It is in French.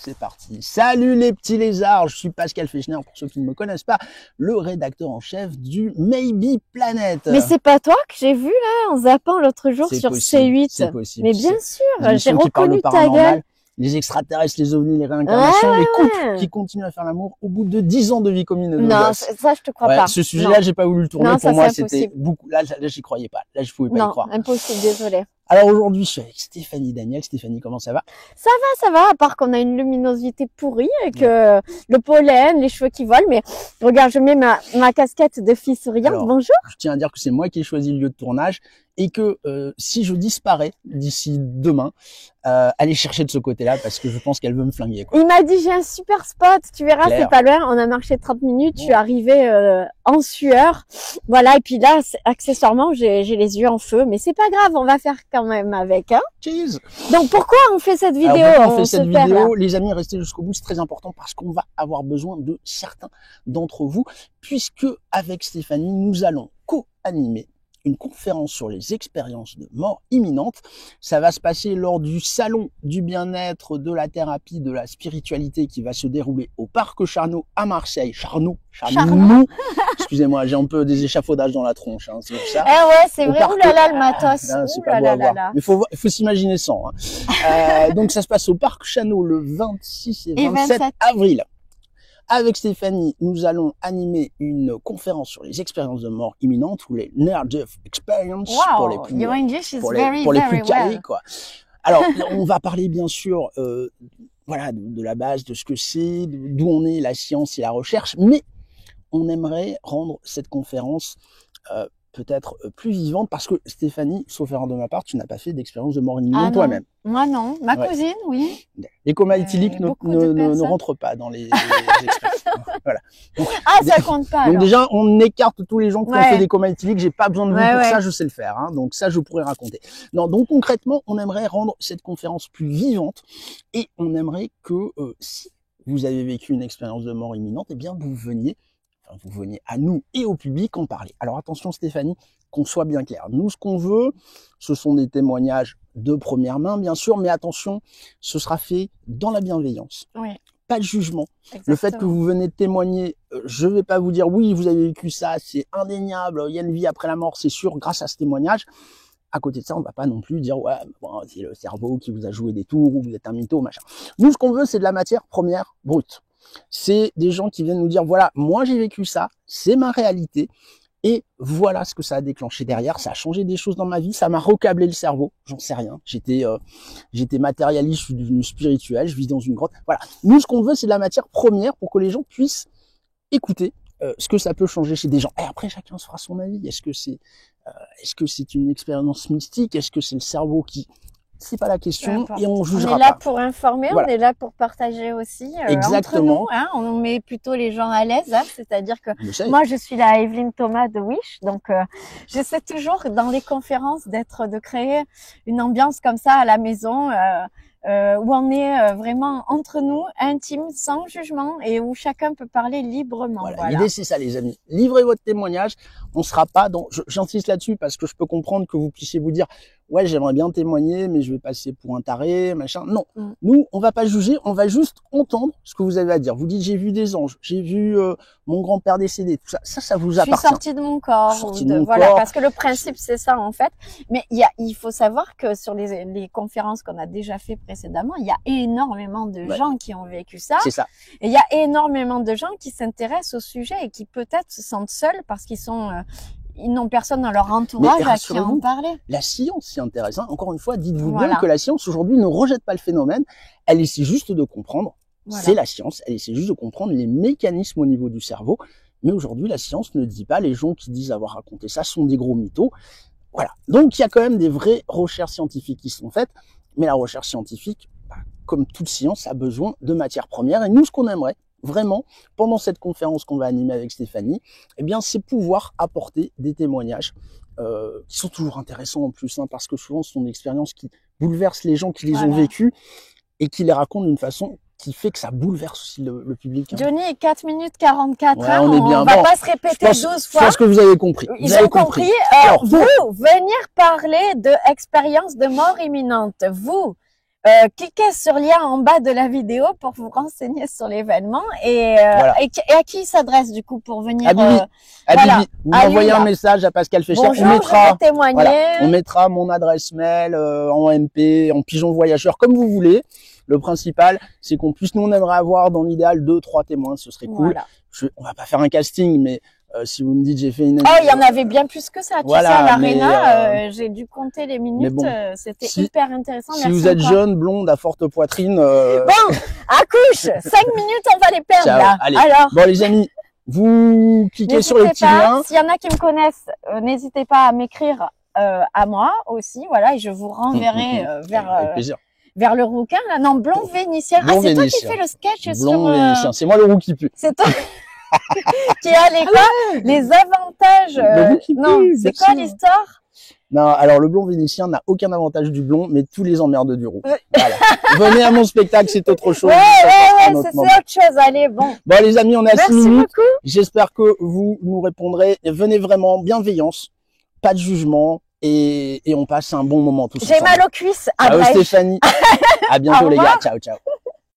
c'est parti. Salut les petits lézards, je suis Pascal Fechner, pour ceux qui ne me connaissent pas, le rédacteur en chef du Maybe Planet. Mais c'est pas toi que j'ai vu là en zappant l'autre jour sur C8. C'est possible. Mais bien sûr, j'ai reconnu ta gueule. Les extraterrestres, les ovnis, les réincarnations, les couples qui continuent à faire l'amour au bout de 10 ans de vie commune. Non, ça je te crois pas. Ce sujet-là, j'ai pas voulu le tourner. Non, pour moi, c'était beaucoup. Là, j'y croyais pas. Là, je pouvais pas y croire. Non, impossible, désolé. Alors aujourd'hui, je suis avec Stéphanie Daniel. Stéphanie, comment ça va? Ça va, à part qu'on a une luminosité pourrie avec le pollen, les cheveux qui volent. Mais regarde, je mets ma casquette de fille souriante. Alors, bonjour. Je tiens à dire que c'est moi qui ai choisi le lieu de tournage et que si je disparais d'ici demain, allez chercher de ce côté-là parce que je pense qu'elle veut me flinguer, quoi. Il m'a dit j'ai un super spot, tu verras, Claire. c'est pas loin. On a marché 30 minutes, je suis arrivée en sueur. Voilà, et puis là, accessoirement, j'ai les yeux en feu, mais c'est pas grave, on va faire quand même avec, hein. Cheese. Donc pourquoi on fait cette vidéo? Alors, on fait cette vidéo, les amis, restez jusqu'au bout, c'est très important parce qu'on va avoir besoin de certains d'entre vous, puisque avec Stéphanie, nous allons co-animer une conférence sur les expériences de mort imminente. Ça va se passer lors du salon du bien-être, de la thérapie, de la spiritualité qui va se dérouler au Parc Charnot à Marseille. Charnot. Excusez-moi, j'ai un peu des échafaudages dans la tronche, hein, c'est pour ça. Eh ouais, c'est vrai. Ouh là là, le matos. C'est pas beau à voir. Mais faut s'imaginer sans. Hein. Donc ça se passe au Parc Charnot le 26 et 27 avril. Avec Stéphanie, nous allons animer une conférence sur les expériences de mort imminente ou les near-death experience pour les plus calés, quoi. Alors, on va parler bien sûr, voilà, de la base, de ce que c'est, d'où on est, la science et la recherche, mais on aimerait rendre cette conférence peut-être plus vivante parce que Stéphanie, sauf erreur de ma part, tu n'as pas fait d'expérience de mort imminente toi-même. Moi non, ma cousine, oui. Les comas éthyliques ne rentrent pas dans les expériences. Voilà. Donc, ça compte pas. Donc alors. déjà, on écarte tous les gens qui ont fait des comas éthyliques. J'ai pas besoin de vous pour ça, je sais le faire. Hein, donc ça, je pourrais raconter. Non, donc concrètement, on aimerait rendre cette conférence plus vivante et on aimerait que si vous avez vécu une expérience de mort imminente, eh bien vous veniez à nous et au public en parler. Alors attention Stéphanie, qu'on soit bien clair. Nous, ce qu'on veut, ce sont des témoignages de première main, bien sûr, mais attention, ce sera fait dans la bienveillance. Oui. Pas de jugement. Exactement. Le fait que vous venez de témoigner, je vais pas vous dire oui, vous avez vécu ça, c'est indéniable, il y a une vie après la mort, c'est sûr, grâce à ce témoignage. À côté de ça, on va pas non plus dire ouais, bon, c'est le cerveau qui vous a joué des tours ou vous êtes un mytho, machin. Nous, ce qu'on veut, c'est de la matière première brute. C'est des gens qui viennent nous dire voilà, moi j'ai vécu ça, c'est ma réalité et voilà ce que ça a déclenché derrière, ça a changé des choses dans ma vie, ça m'a recablé le cerveau, j'en sais rien, j'étais matérialiste, je suis devenu spirituel, je vis dans une grotte. Voilà, nous ce qu'on veut c'est de la matière première pour que les gens puissent écouter ce que ça peut changer chez des gens. Et après chacun se fera son avis, est-ce que c'est une expérience mystique, est-ce que c'est le cerveau qui... C'est pas la question et on jugera pas. On est là pour informer, voilà. On est là pour partager aussi. Exactement. Entre nous, hein, on met plutôt les gens à l'aise, hein, c'est-à-dire que moi je suis la Evelyne Thomas de Wish, donc j'essaie toujours dans les conférences de créer une ambiance comme ça à la maison. Où on est vraiment entre nous, intime, sans jugement et où chacun peut parler librement. Voilà. L'idée c'est ça les amis, livrez votre témoignage, on sera pas dans... J'insiste là-dessus parce que je peux comprendre que vous puissiez vous dire ouais j'aimerais bien témoigner mais je vais passer pour un taré, machin. Non, nous on va pas juger, on va juste entendre ce que vous avez à dire. Vous dites j'ai vu des anges, j'ai vu mon grand-père décédé, tout ça, ça vous appartient. Je suis sortie de mon corps. Voilà, parce que le principe c'est ça en fait. Mais il faut savoir que sur les conférences qu'on a déjà fait précédemment, il y a énormément de gens qui ont vécu ça. C'est ça. Et il y a énormément de gens qui s'intéressent au sujet et qui peut-être se sentent seuls parce qu'ils n'ont personne dans leur entourage à qui en parler. La science s'y intéresse. Hein. Encore une fois, dites-vous bien que la science aujourd'hui ne rejette pas le phénomène. Elle essaie juste de comprendre. C'est la science. Elle essaie juste de comprendre les mécanismes au niveau du cerveau. Mais aujourd'hui, la science ne dit pas. Les gens qui disent avoir raconté ça sont des gros mythos. Voilà. Donc, il y a quand même des vraies recherches scientifiques qui sont faites. Mais la recherche scientifique, comme toute science, a besoin de matières premières. Et nous, ce qu'on aimerait, vraiment, pendant cette conférence qu'on va animer avec Stéphanie, eh bien, c'est pouvoir apporter des témoignages qui sont toujours intéressants en plus, hein, parce que souvent, ce sont des expériences qui bouleversent les gens qui les ont vécues et qui les racontent d'une façon qui fait que ça bouleverse aussi le public. Hein. Johnny, 4 minutes 44, ouais, on est bien. On va pas se répéter 12 fois. Je pense que vous avez compris. Ils ont compris. Alors, vous, venir parler de expérience de mort imminente, vous, cliquez sur le lien en bas de la vidéo pour vous renseigner sur l'événement et à qui il s'adresse du coup pour venir à Bibi. Vous m'envoyez un message à Pascal Fécher. Bonjour, on mettra mon adresse mail en MP, en pigeon voyageur, comme vous voulez. Le principal, c'est qu'on puisse, nous on aimerait avoir dans l'idéal 2-3 témoins, ce serait cool. On va pas faire un casting, mais si vous me dites j'ai fait une... Oh, il y en avait bien plus que ça. Tu sais, à l'Arena, j'ai dû compter les minutes. Bon, c'était hyper intéressant. Si vous êtes jeune, blonde, à forte poitrine... Bon, accouche 5 minutes, on va les perdre là. Allez. Alors, bon les amis, vous cliquez sur le petit lien. S'il y en a qui me connaissent, n'hésitez pas à m'écrire à moi aussi. Voilà, et je vous renverrai vers le rouquin, là. Non, blond vénitien. Ah, c'est toi qui fais le sketch blond vénitien. C'est moi le roux qui pue. C'est toi qui a les avantages. Non, c'est quoi l'histoire? Non, alors le blond vénitien n'a aucun avantage du blond, mais tous les emmerdes du roux. Voilà. Venez à mon spectacle, c'est autre chose. Ouais, c'est autre chose. Allez, bon. Bon, les amis, on a 6 minutes. J'espère que vous nous répondrez. Venez vraiment, bienveillance, pas de jugement. Et on passe un bon moment tous ensemble. J'ai mal aux cuisses. Ciao Stéphanie. À bientôt les gars. Ciao, ciao.